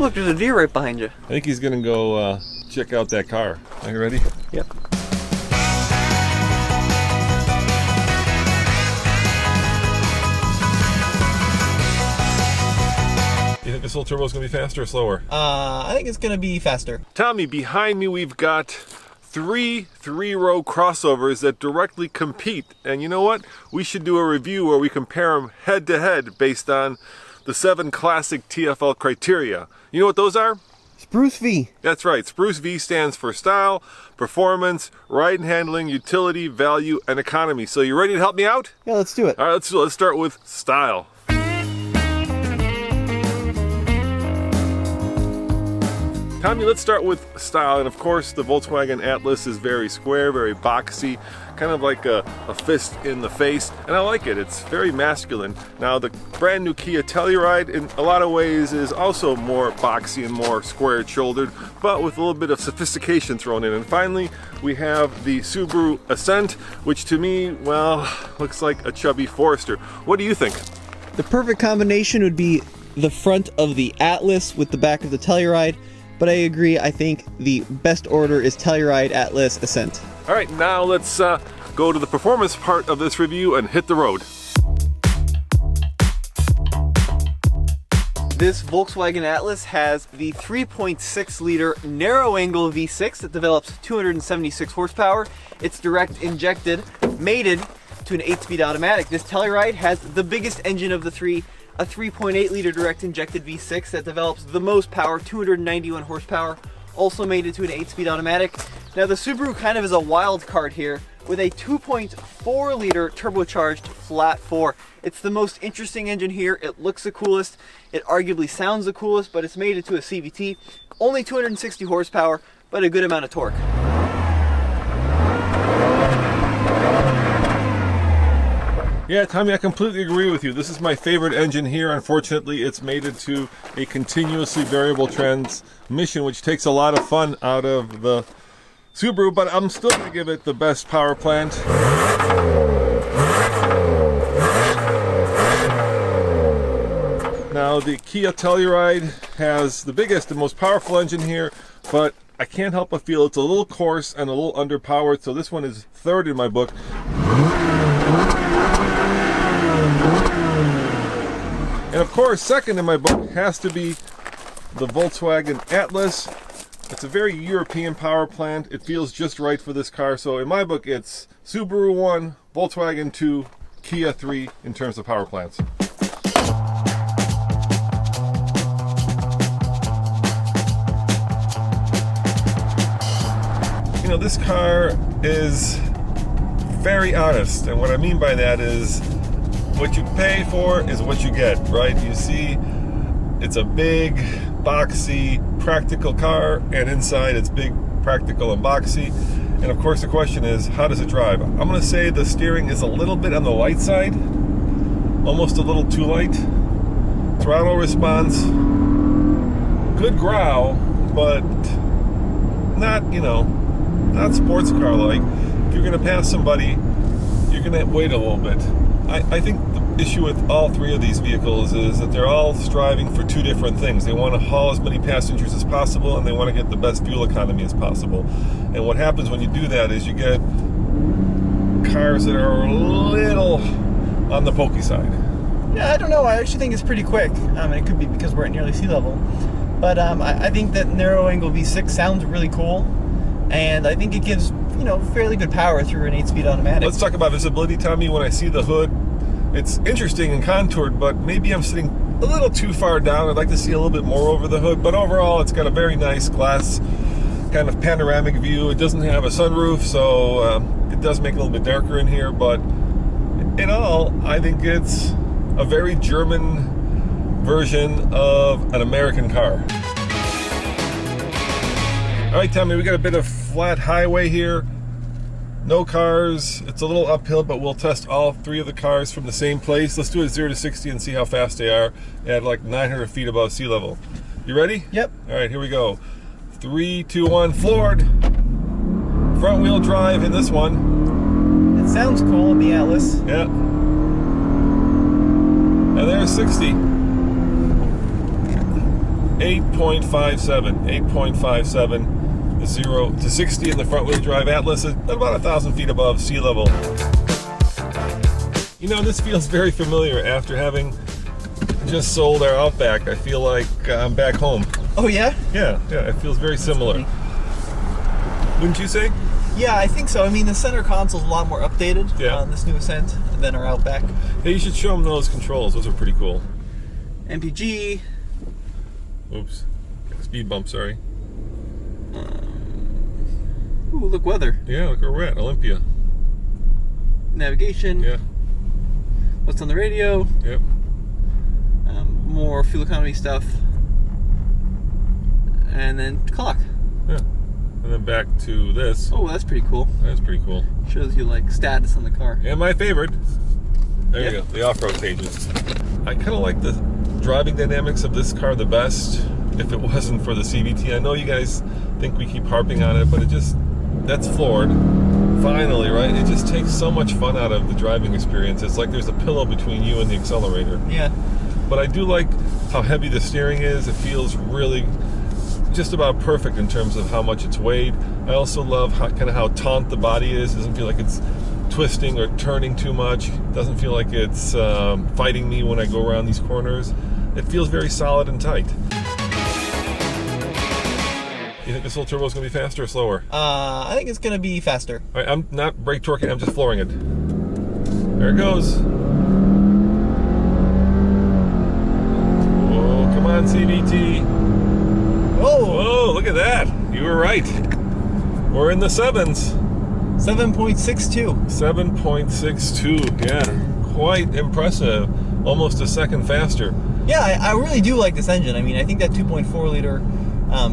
Look, there's a deer right behind you. I think he's gonna go check out that car. Are you ready? Yep. You think this little turbo is gonna be faster or slower? I think it's gonna be faster. Tommy, behind me we've got three-row crossovers that directly compete, and you know what? We should do a review where we compare them head to head based on the 7 classic TFL criteria. You know what those are? Spruce V. That's right. Spruce V stands for style, performance, ride and handling, utility, value, and economy. So you ready to help me out? Yeah, let's do it. All right, let's start with style. Tommy, let's start with style, and of course the Volkswagen Atlas is very square, very boxy, kind of like a fist in the face, and I like it. It's very masculine. Now the brand new Kia Telluride in a lot of ways is also more boxy and more square-shouldered, but with a little bit of sophistication thrown in. And finally, we have the Subaru Ascent, which to me, well, looks like a chubby Forester. What do you think? The perfect combination would be the front of the Atlas with the back of the Telluride. But I agree, I think the best order is Telluride, Atlas, Ascent. All right, now let's go to the performance part of this review and hit the road. This Volkswagen Atlas has the 3.6 liter narrow angle V6 that develops 276 horsepower. It's direct injected, mated to an 8-speed automatic. This Telluride has the biggest engine of the three, a 3.8 liter direct injected V6 that develops the most power, 291 horsepower, also mated to an 8-speed automatic. Now the Subaru kind of is a wild card here with a 2.4 liter turbocharged flat 4. It's the most interesting engine here. It looks the coolest. It arguably sounds the coolest, but it's mated to a CVT. Only 260 horsepower, but a good amount of torque. Yeah, Tommy, I completely agree with you. This is my favorite engine here. Unfortunately, it's mated to a continuously variable transmission, which takes a lot of fun out of the Subaru, but I'm still going to give it the best power plant. Now, the Kia Telluride has the biggest and most powerful engine here, but I can't help but feel it's a little coarse and a little underpowered, so this one is third in my book. And of course, second in my book has to be the Volkswagen Atlas. It's a very European power plant. It feels just right for this car. So in my book, it's Subaru 1, Volkswagen 2, Kia 3 in terms of power plants. You know, this car is very honest. And what I mean by that is what you pay for is what you get, right? You see, it's a big, boxy, practical car, and inside it's big, practical, and boxy. And of course the question is, how does it drive? I'm gonna say the steering is a little bit on the light side, almost a little too light. Throttle response, good growl, but not, you know, not sports car like. If you're gonna pass somebody, you're gonna wait a little bit. I think the issue with all three of these vehicles is that they're all striving for two different things. They want to haul as many passengers as possible, and they want to get the best fuel economy as possible. And what happens when you do that is you get cars that are a little on the pokey side. Yeah, I don't know. I actually think it's pretty quick. It could be because we're at nearly sea level. But I think that narrow angle V6 sounds really cool. And I think it gives, you know, fairly good power through an 8-speed automatic. Let's talk about visibility, Tommy. When I see the hood, it's interesting and contoured, but maybe I'm sitting a little too far down. I'd like to see a little bit more over the hood, but overall it's got a very nice glass kind of panoramic view. It doesn't have a sunroof, so it does make it a little bit darker in here, but in all, I think it's a very German version of an American car. All right, Tommy, we got a bit of flat highway here. No cars. It's a little uphill, but we'll test all three of the cars from the same place. Let's do it 0 to 60 and see how fast they are at like 900 feet above sea level. You ready? Yep. All right, here we go. 3, 2, 1, floored. Front wheel drive in this one. It sounds cool in the Atlas. Yeah. And there's 60. 8.57, 0 to 60 in the front wheel drive Atlas at about 1,000 feet above sea level. You know, this feels very familiar after having just sold our Outback. I feel like I'm back home. Oh yeah? Yeah, it feels very similar. Wouldn't you say? Yeah, I think so. I mean, the center console's a lot more updated on this new Ascent than our Outback. Hey, you should show them those controls. Those are pretty cool. MPG. Oops. Speed bump, sorry. Ooh, look, weather. Yeah, look where we're at, Olympia. Navigation. Yeah. What's on the radio. Yep. More fuel economy stuff. And then clock. Yeah. And then back to this. Oh, that's pretty cool. That's pretty cool. Shows you like status on the car. And my favorite. There you go, the off-road pages. I kind of like the driving dynamics of this car the best if it wasn't for the CVT. I know you guys think we keep harping on it, but that's floored. Finally, right? It just takes so much fun out of the driving experience. It's like there's a pillow between you and the accelerator. Yeah. But I do like how heavy the steering is. It feels really just about perfect in terms of how much it's weighed. I also love how taut the body is. It doesn't feel like it's twisting or turning too much. It doesn't feel like it's fighting me when I go around these corners. It feels very solid and tight. You think this little turbo is going to be faster or slower? I think it's going to be faster. All right, I'm not brake torquing, I'm just flooring it. There it goes. Whoa, come on, CVT. Whoa, look at that. You were right. We're in the 7s. 7.62. 7.62, yeah. Quite impressive. Almost a second faster. Yeah, I really do like this engine. I mean, I think that 2.4 liter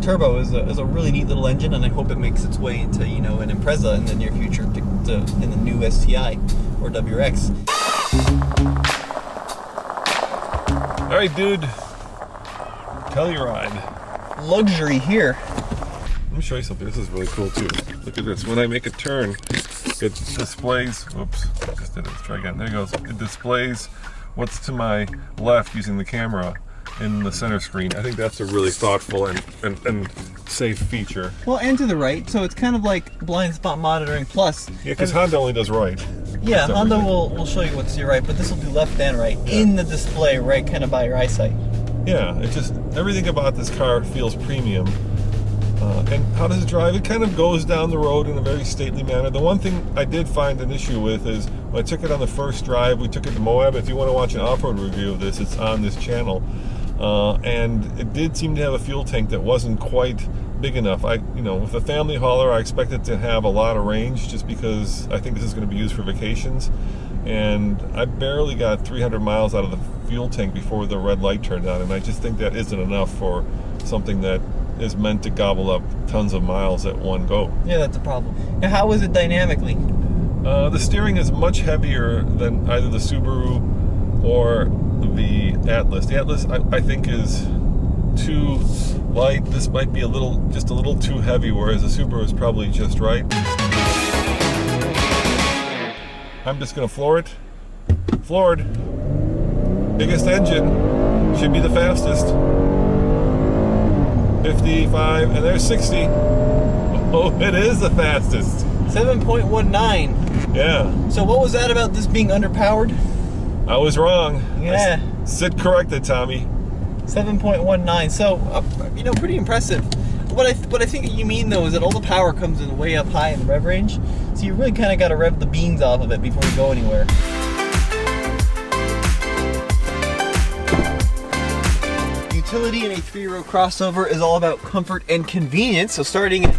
turbo is a really neat little engine, and I hope it makes its way into, you know, an Impreza in the near future, in the new STI or WRX. All right, dude. Telluride. Luxury here. Let me show you something. This is really cool too. Look at this. When I make a turn, it displays. Oops, I just did it. Let's try again. There it goes. It displays what's to my left using the camera in the center screen. I think that's a really thoughtful and safe feature. Well, and to the right, so it's kind of like blind spot monitoring plus. Yeah, because Honda only does right. Yeah, Honda will show you what's to your right, but this will do left and right in the display, right, kind of by your eyesight. Yeah, it just, everything about this car feels premium. And how does it drive? It kind of goes down the road in a very stately manner. The one thing I did find an issue with is when I took it on the first drive, we took it to Moab. If you want to watch an off-road review of this, it's on this channel. And it did seem to have a fuel tank that wasn't quite big enough. With a family hauler, I expected to have a lot of range just because I think this is going to be used for vacations. And I barely got 300 miles out of the fuel tank before the red light turned on, and I just think that isn't enough for something that is meant to gobble up tons of miles at one go. Yeah, that's a problem. Now, how is it dynamically? The steering is much heavier than either the Subaru or the Atlas. The Atlas, I think, is too light. This might be just a little too heavy, whereas the Subaru is probably just right. I'm just going to floor it. Floored. Biggest engine. Should be the fastest. 55, and there's 60. Oh, it is the fastest. 7.19. Yeah. So what was that about this being underpowered? I was wrong. Yeah. Sit corrected, Tommy. 7.19. So, pretty impressive. What I think you mean though is that all the power comes in way up high in the rev range, so you really kind of got to rev the beans off of it before you go anywhere. Utility in a 3-row crossover is all about comfort and convenience. So starting in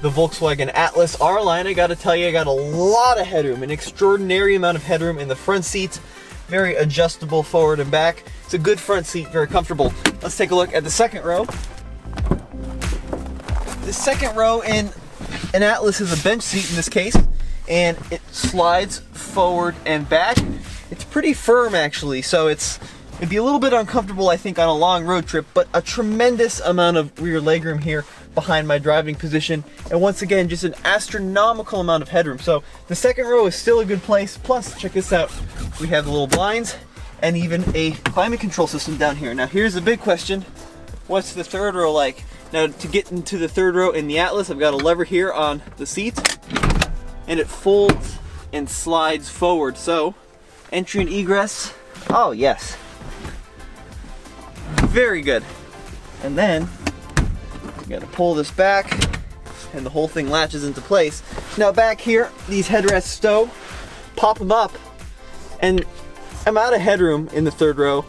the Volkswagen Atlas R line, I got to tell you, I got a lot of headroom, an extraordinary amount of headroom in the front seats. Very adjustable forward and back. It's a good front seat, very comfortable. Let's take a look at the second row. The second row in an Atlas is a bench seat in this case, and it slides forward and back. It's pretty firm actually, so it'd be a little bit uncomfortable I think on a long road trip, but a tremendous amount of rear legroom here behind my driving position, and once again just an astronomical amount of headroom. So the second row is still a good place. Plus, check this out, we have the little blinds and even a climate control system down here. Now here's the big question, what's the third row like? Now to get into the third row in the Atlas, I've got a lever here on the seat and it folds and slides forward. So entry and egress, oh yes, very good. And then you gotta pull this back and the whole thing latches into place. Now back here, these headrests stow, pop them up, and I'm out of headroom in the third row,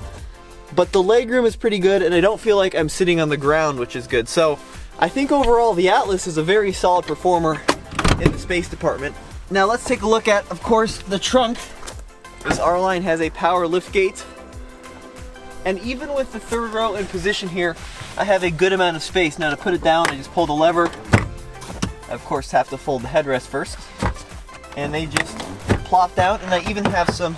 but the legroom is pretty good and I don't feel like I'm sitting on the ground, which is good. So I think overall the Atlas is a very solid performer in the space department. Now let's take a look at, of course, the trunk. This R-Line has a power lift gate. And even with the third row in position here, I have a good amount of space. Now to put it down, I just pull the lever. I of course have to fold the headrest first. And they just plop down, and I even have some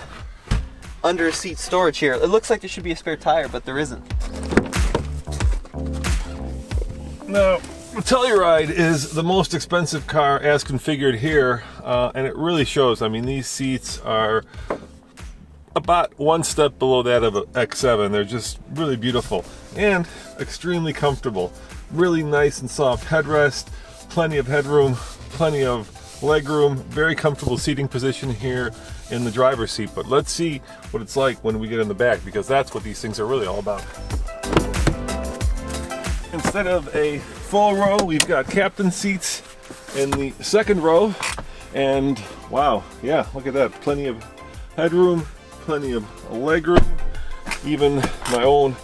under seat storage here. It looks like there should be a spare tire, but there isn't. Now, the Telluride is the most expensive car as configured here, and it really shows. I mean, these seats are about one step below that of an X7. They're just really beautiful and extremely comfortable. Really nice and soft headrest, plenty of headroom, plenty of legroom, very comfortable seating position here in the driver's seat. But let's see what it's like when we get in the back, because that's what these things are really all about. Instead of a full row, we've got captain seats in the second row, and wow, yeah, look at that, plenty of headroom, plenty of legroom, even my own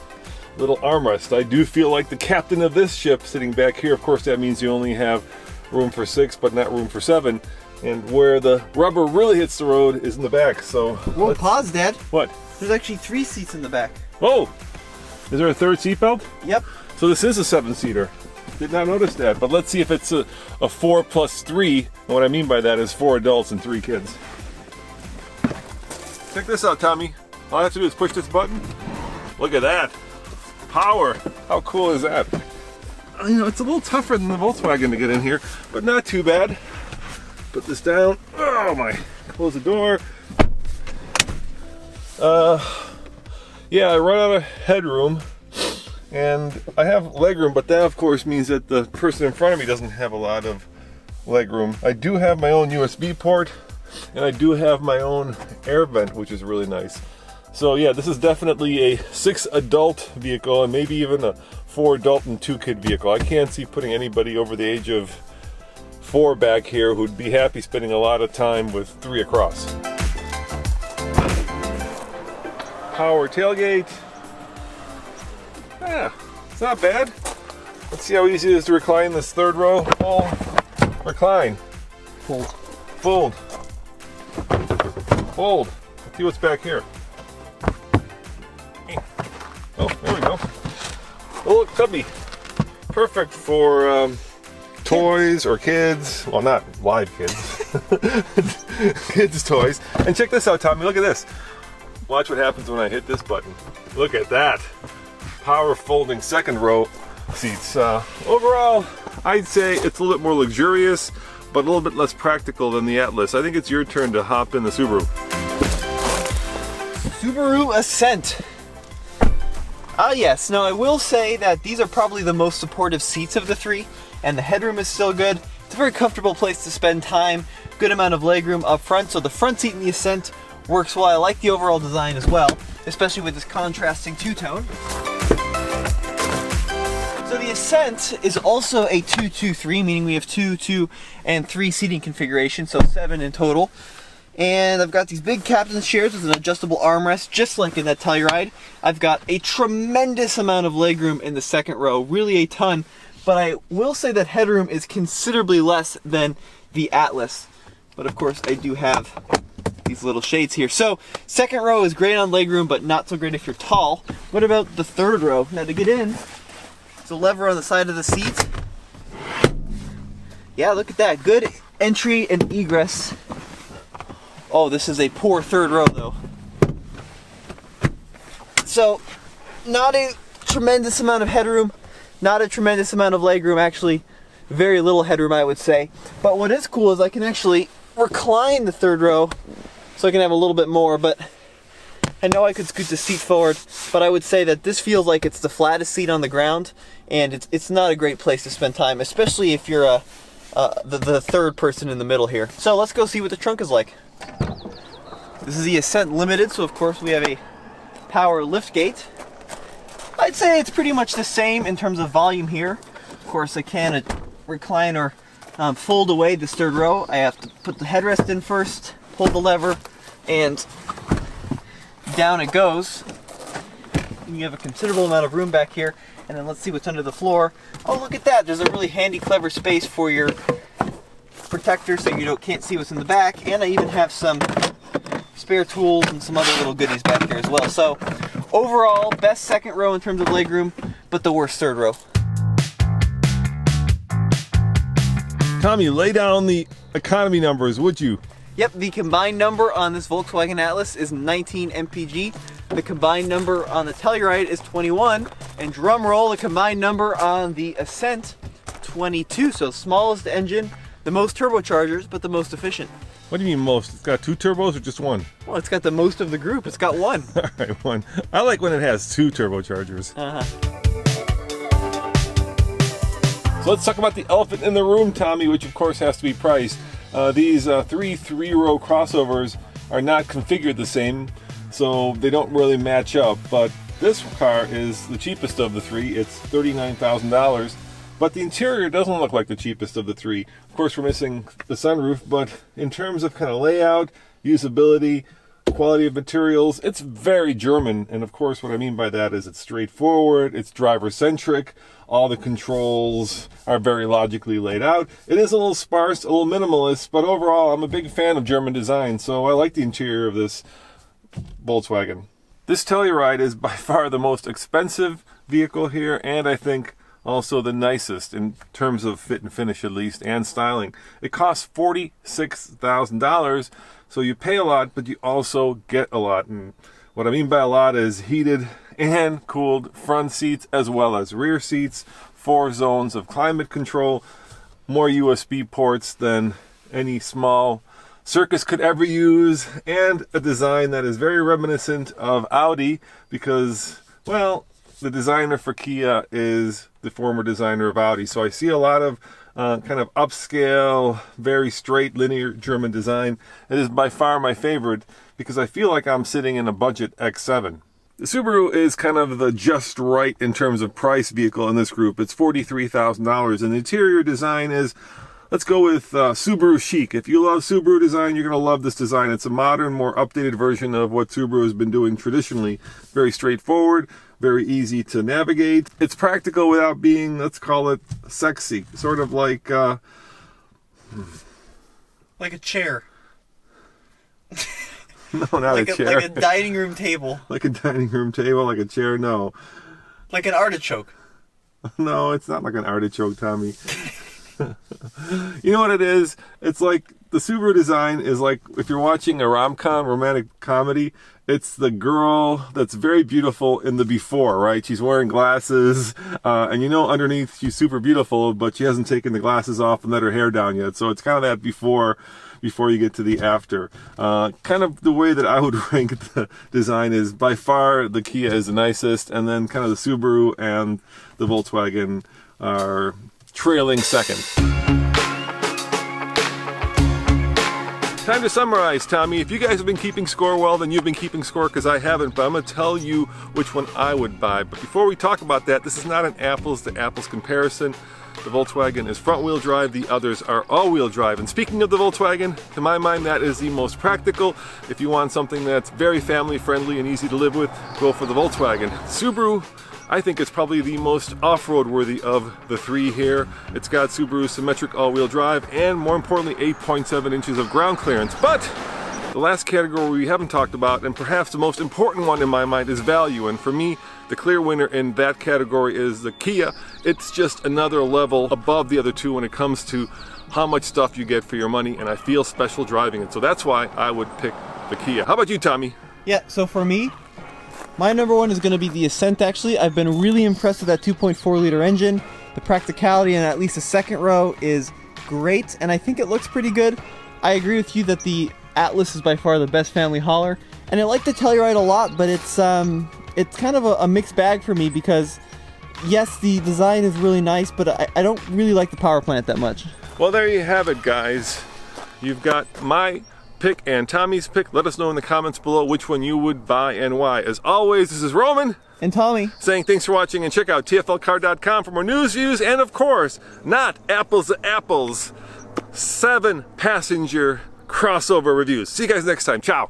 little armrest. I do feel like the captain of this ship sitting back here. Of course, that means you only have room for 6, but not room for 7. And where the rubber really hits the road is in the back. So, whoa, pause, Dad. What? There's actually 3 seats in the back. Oh, is there a third seatbelt? Yep. So this is a 7-seater. Did not notice that, but let's see if it's a 4 plus 3. And what I mean by that is 4 adults and 3 kids. Check this out, Tommy. All I have to do is push this button. Look at that. Power. How cool is that? You know, it's a little tougher than the Volkswagen to get in here, but not too bad. Put this down. Oh my. Close the door. Yeah, I run out of headroom and I have legroom, but that of course means that the person in front of me doesn't have a lot of legroom. I do have my own USB port and I do have my own air vent, which is really nice. So yeah, this is definitely a 6 adult vehicle and maybe even a 4 adult and 2 kid vehicle. I can't see putting anybody over the age of 4 back here who'd be happy spending a lot of time with 3 across. Power tailgate. Yeah, it's not bad. Let's see how easy it is to recline this third row. Full, recline. Fold. Fold. Fold. Let's see what's back here. Oh, there we go. Oh, look, cubby. Perfect for toys or kids. Well, not live kids. Kids' toys. And check this out, Tommy. Look at this. Watch what happens when I hit this button. Look at that. Power folding second row seats. Overall, I'd say it's a little bit more luxurious, but a little bit less practical than the Atlas. I think it's your turn to hop in the Subaru. Subaru Ascent. Yes, now I will say that these are probably the most supportive seats of the 3, and the headroom is still good. It's a very comfortable place to spend time, good amount of legroom up front, so the front seat in the Ascent works well. I like the overall design as well, especially with this contrasting two-tone. So the Ascent is also a 2-2-3, meaning we have 2, 2, and 3 seating configuration, so 7 in total. And I've got these big captain's chairs with an adjustable armrest, just like in that Telluride. I've got a tremendous amount of legroom in the second row, really a ton. But I will say that headroom is considerably less than the Atlas. But of course, I do have these little shades here. So second row is great on legroom, but not so great if you're tall. What about the third row? Now to get in, it's a lever on the side of the seat. Yeah, look at that. Good entry and egress. Oh, this is a poor third row though. So, not a tremendous amount of headroom, not a tremendous amount of legroom, actually very little headroom I would say. But what is cool is I can actually recline the third row so I can have a little bit more, but I know I could scoot the seat forward, but I would say that this feels like it's the flattest seat on the ground, and it's not a great place to spend time, especially if you're the third person in the middle here. So let's go see what the trunk is like. This is the Ascent Limited, so of course we have a power lift gate. I'd say it's pretty much the same in terms of volume here. Of course, I can recline or fold away this third row. I have to put the headrest in first, pull the lever, and down it goes. You have a considerable amount of room back here. And then let's see what's under the floor. Oh, look at that. There's a really handy, clever space for your protector so you can't see what's in the back. And I even have some spare tools and some other little goodies back here as well. So overall, best second row in terms of legroom, but the worst third row. Tommy, lay down the economy numbers, would you? Yep, the combined number on this Volkswagen Atlas is 19 mpg. The combined number on the Telluride is 21. And drum roll, the combined number on the Ascent, 22. So smallest engine, the most turbochargers, but the most efficient. What do you mean most? It's got 2 turbos or just 1? Well, it's got the most of the group. It's got 1. All right, 1. I like when it has 2 turbochargers. So let's talk about the elephant in the room, Tommy, which of course has to be priced. These 3-row crossovers are not configured the same, so they don't really match up. But this car is the cheapest of the 3. It's $39,000. But the interior doesn't look like the cheapest of the 3. Of course, we're missing the sunroof, but in terms of kind of layout, usability, quality of materials, it's very German. And of course, what I mean by that is it's straightforward, it's driver-centric, all the controls are very logically laid out. It is a little sparse, a little minimalist, but overall, I'm a big fan of German design, so I like the interior of this Volkswagen. This Telluride is by far the most expensive vehicle here, and I think also the nicest in terms of fit and finish, at least, and styling. It costs $46,000, so you pay a lot, but you also get a lot. And what I mean by a lot is heated and cooled front seats as well as rear seats, 4 zones of climate control, more USB ports than any small Circus could ever use, and a design that is very reminiscent of Audi because, well, the designer for Kia is the former designer of Audi. So I see a lot of kind of upscale, very straight, linear German design. It is by far my favorite because I feel like I'm sitting in a budget X7. The Subaru is kind of the just right in terms of price vehicle in this group. It's $43,000, and the interior design is, let's go with Subaru chic. If you love Subaru design, you're going to love this design. It's a modern, more updated version of what Subaru has been doing traditionally. Very straightforward, very easy to navigate. It's practical without being, let's call it, sexy. Sort of like a chair. No, not a chair. Like a dining room table. Like a dining room table, like a chair, no. Like an artichoke. No, it's not like an artichoke, Tommy. You know what it is? It's like the Subaru design is like if you're watching a rom-com, romantic comedy, it's the girl that's very beautiful in the before, right? She's wearing glasses, and you know underneath she's super beautiful, but she hasn't taken the glasses off and let her hair down yet. So it's kind of that before you get to the after. Kind of the way that I would rank the design is by far the Kia is the nicest, and then kind of the Subaru and the Volkswagen are trailing second. Time to summarize, Tommy. If you guys have been keeping score, well, then you've been keeping score because I haven't, but I'm going to tell you which one I would buy. But before we talk about that, this is not an apples to apples comparison. The Volkswagen is front-wheel drive, the others are all-wheel drive. And speaking of the Volkswagen, to my mind, that is the most practical. If you want something that's very family-friendly and easy to live with, go for the Volkswagen. Subaru, I think it's probably the most off-road worthy of the 3 here. It's got Subaru symmetric all-wheel drive and, more importantly, 8.7 inches of ground clearance. But the last category we haven't talked about, and perhaps the most important one in my mind, is value. And for me, the clear winner in that category is the Kia. It's just another level above the other 2 when it comes to how much stuff you get for your money, and I feel special driving it. So that's why I would pick the Kia. How about you, Tommy? Yeah, so for me, my number 1 is going to be the Ascent, actually. I've been really impressed with that 2.4 liter engine. The practicality in at least the second row is great, and I think it looks pretty good. I agree with you that the Atlas is by far the best family hauler, And I like the Telluride a lot, but it's kind of a mixed bag for me because, yes, the design is really nice, but I don't really like the power plant that much. Well, there you have it, guys. You've got my pick and Tommy's pick. Let us know in the comments below which one you would buy and why. As always, this is Roman. And Tommy. Saying thanks for watching, and check out tflcar.com for more news, views, and of course, not apples to apples, 7-passenger crossover reviews. See you guys next time. Ciao.